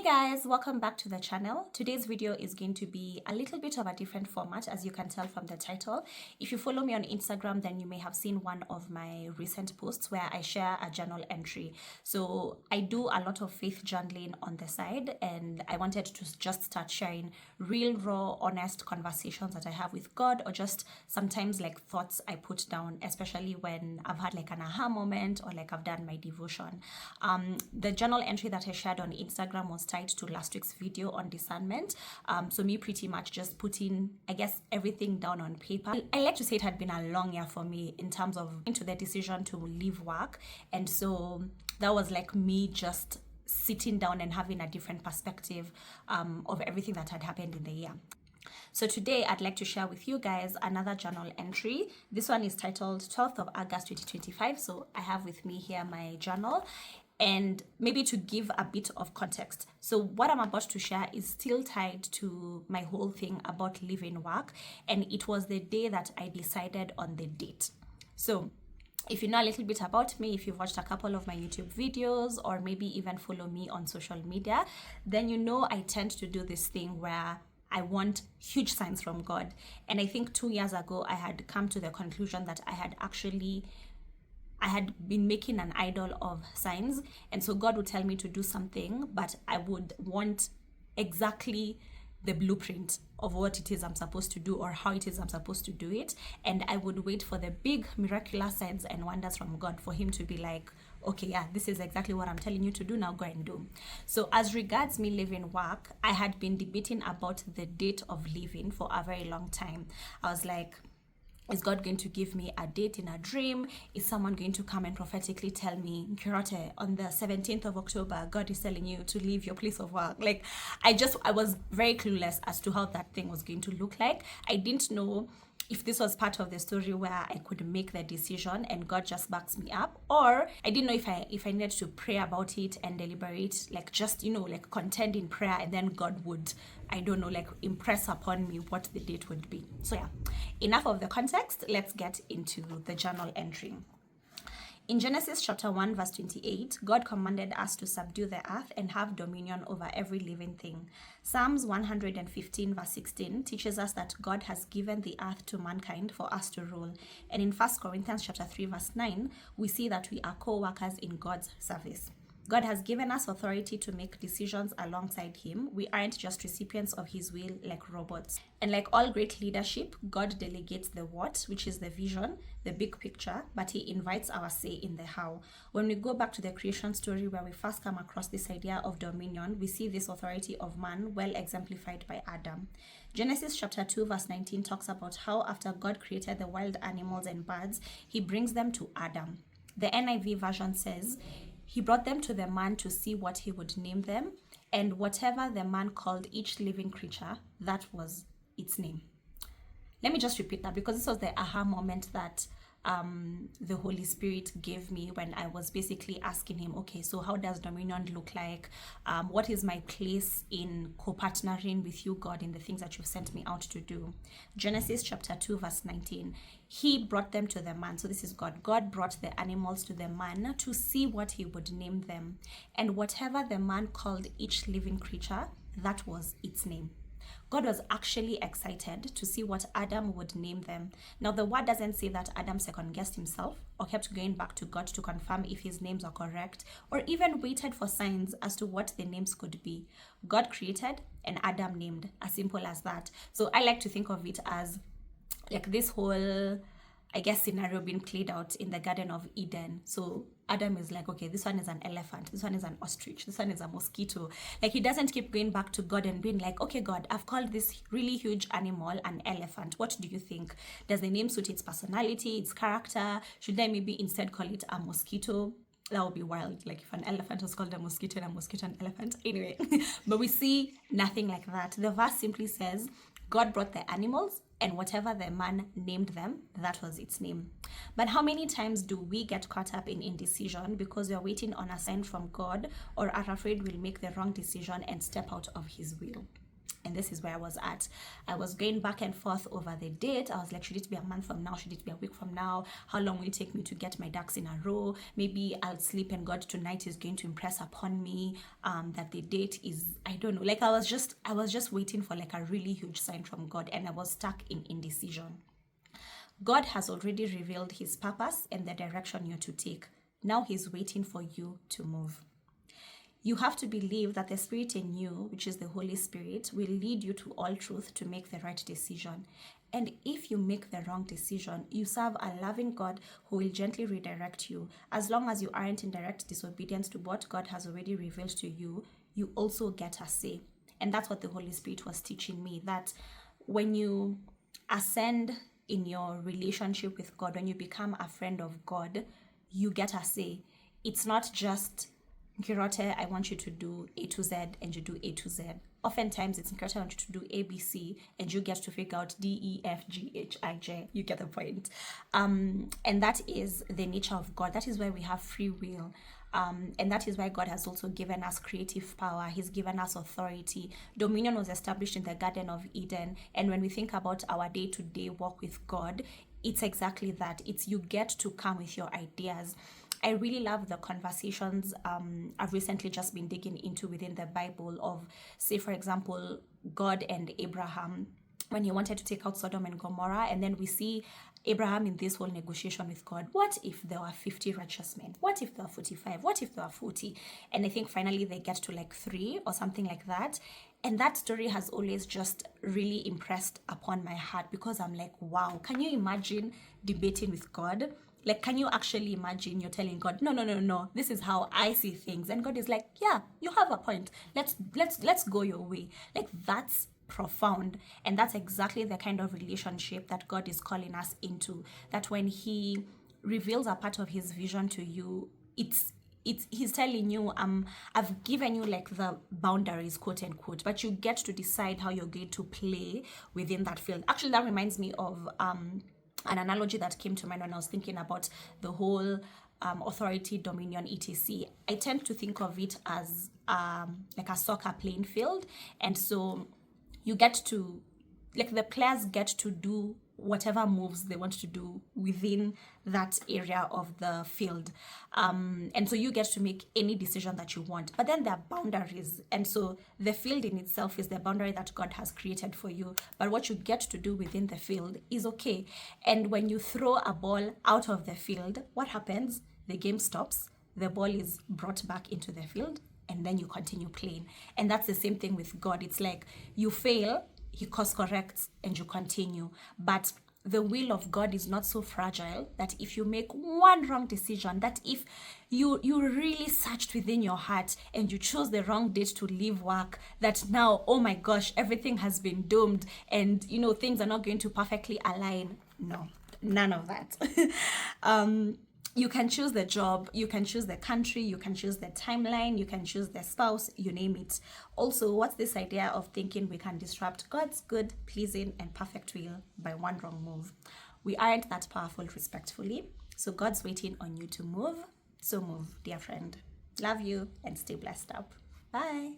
Hey guys, welcome back to the channel. Today's video is going to be a little bit of a different format, as you can tell from the title. If you follow me on Instagram, then you may have seen one of my recent posts where I share a journal entry. So I do a lot of faith journaling on the side, and I wanted to just start sharing real, raw, honest conversations that I have with God, or just sometimes like thoughts I put down, especially when I've had like an aha moment or like I've done my devotion. The journal entry that I shared on Instagram was tied to last week's video on discernment. So me pretty much just putting, I guess, everything down on paper. I like to say it had been a long year for me in terms of into the decision to leave work. And so that was like me just sitting down and having a different perspective of everything that had happened in the year. So today I'd like to share with you guys another journal entry. This one is titled 12th of August 2025. So I have with me here my journal, and maybe to give a bit of context. So what I'm about to share is still tied to my whole thing about leaving work, and it was the day that I decided on the date. So if you know a little bit about me, if you've watched a couple of my YouTube videos or maybe even follow me on social media, then you know I tend to do this thing where I want huge signs from God. And I think 2 years ago, I had come to the conclusion that I had been making an idol of signs. And so God would tell me to do something, but I would want exactly the blueprint of what it is I'm supposed to do or how it is I'm supposed to do it. And I would wait for the big miraculous signs and wonders from God for him to be like, okay, yeah, this is exactly what I'm telling you to do, now go and do. So as regards me leaving work, I had been debating about the date of leaving for a very long time. I was like, is God going to give me a date in a dream? Is someone going to come and prophetically tell me, Kirote, on the 17th of October, God is telling you to leave your place of work? Like, I was very clueless as to how that thing was going to look like. I didn't know if this was part of the story where I could make the decision and God just backs me up, or I didn't know if I needed to pray about it and deliberate, like just, like contend in prayer, and then God would, I don't know, like impress upon me what the date would be. So yeah, enough of the context. Let's get into the journal entry. In Genesis chapter 1 verse 28, God commanded us to subdue the earth and have dominion over every living thing. Psalms 115 verse 16 teaches us that God has given the earth to mankind for us to rule. And in 1 Corinthians chapter 3 verse 9, we see that we are co-workers in God's service. God has given us authority to make decisions alongside him. We aren't just recipients of his will like robots. And like all great leadership, God delegates the what, which is the vision, the big picture, but he invites our say in the how. When we go back to the creation story where we first come across this idea of dominion, we see this authority of man well exemplified by Adam. Genesis chapter 2 verse 19 talks about how after God created the wild animals and birds, he brings them to Adam. The NIV version says, he brought them to the man to see what he would name them, and whatever the man called each living creature, that was its name. Let me just repeat that, because this was the aha moment that the Holy Spirit gave me when I was basically asking him, okay, so how does dominion look like? What is my place in co-partnering with you, God, in the things that you've sent me out to do? Genesis chapter 2 verse 19, he brought them to the man. So this is God. God brought the animals to the man to see what he would name them. And whatever the man called each living creature, that was its name. God was actually excited to see what Adam would name them. Now, the word doesn't say that Adam second-guessed himself or kept going back to God to confirm if his names are correct, or even waited for signs as to what the names could be. God created and Adam named, as simple as that. So I like to think of it as like this whole, I guess, scenario being played out in the Garden of Eden. So Adam is like, okay, this one is an elephant, this one is an ostrich, this one is a mosquito. Like, he doesn't keep going back to God and being like, okay, God, I've called this really huge animal an elephant. What do you think? Does the name suit its personality, its character? Should I maybe instead call it a mosquito? That would be wild, like if an elephant was called a mosquito and a mosquito an elephant. Anyway, but we see nothing like that. The verse simply says, God brought the animals, and whatever the man named them, that was its name. But how many times do we get caught up in indecision because we are waiting on a sign from God, or are afraid we'll make the wrong decision and step out of his will? And this is where I was at. I was going back and forth over the date. I was like, should it be a month from now? Should it be a week from now? How long will it take me to get my ducks in a row? Maybe I'll sleep and God tonight is going to impress upon me that the date is, I don't know. Like I was just waiting for like a really huge sign from God, and I was stuck in indecision. God has already revealed his purpose and the direction you're to take. Now he's waiting for you to move. You have to believe that the Spirit in you, which is the Holy Spirit, will lead you to all truth to make the right decision. And if you make the wrong decision, you serve a loving God who will gently redirect you. As long as you aren't in direct disobedience to what God has already revealed to you, you also get a say. And that's what the Holy Spirit was teaching me, that when you ascend in your relationship with God, when you become a friend of God, you get a say. It's not just, Nkirote, I want you to do A to Z, and you do A to Z. Oftentimes it's, Nkirote, I want you to do A, B, C, and you get to figure out D, E, F, G, H, I, J. You get the point. And that is the nature of God. That is why we have free will. And that is why God has also given us creative power. He's given us authority. Dominion was established in the Garden of Eden. And when we think about our day-to-day walk with God, it's exactly that. It's you get to come with your ideas. I really love the conversations I've recently just been digging into within the Bible of, say, for example, God and Abraham when he wanted to take out Sodom and Gomorrah. And then we see Abraham in this whole negotiation with God. What if there were 50 righteous men? What if there were 45? What if there were 40? And I think finally they get to like 3 or something like that. And that story has always just really impressed upon my heart, because I'm like, wow, can you imagine debating with God? Like, can you actually imagine you're telling God, no, this is how I see things, and God is like, yeah, you have a point. Let's go your way. Like, that's profound. And that's exactly the kind of relationship that God is calling us into. That when he reveals a part of his vision to you, he's telling you, I've given you like the boundaries, quote unquote, but you get to decide how you're going to play within that field. Actually, that reminds me of an analogy that came to mind when I was thinking about the whole authority, dominion, etc. I tend to think of it as like a soccer playing field. And so you get to, like, the players get to do whatever moves they want to do within that area of the field. And so you get to make any decision that you want. But then there are boundaries. And so the field in itself is the boundary that God has created for you. But what you get to do within the field is okay. And when you throw a ball out of the field, what happens? The game stops. The ball is brought back into the field. And then you continue playing. And that's the same thing with God. It's like you fail, he course corrects, and you continue. But the will of God is not so fragile that if you make one wrong decision, that if you really searched within your heart and you chose the wrong date to leave work, that now, oh my gosh, everything has been doomed and, things are not going to perfectly align. No, none of that. You can choose the job, you can choose the country, you can choose the timeline, you can choose the spouse, you name it. Also, what's this idea of thinking we can disrupt God's good, pleasing, and perfect will by one wrong move? We aren't that powerful, respectfully. So God's waiting on you to move. So move, dear friend. Love you and stay blessed up. Bye.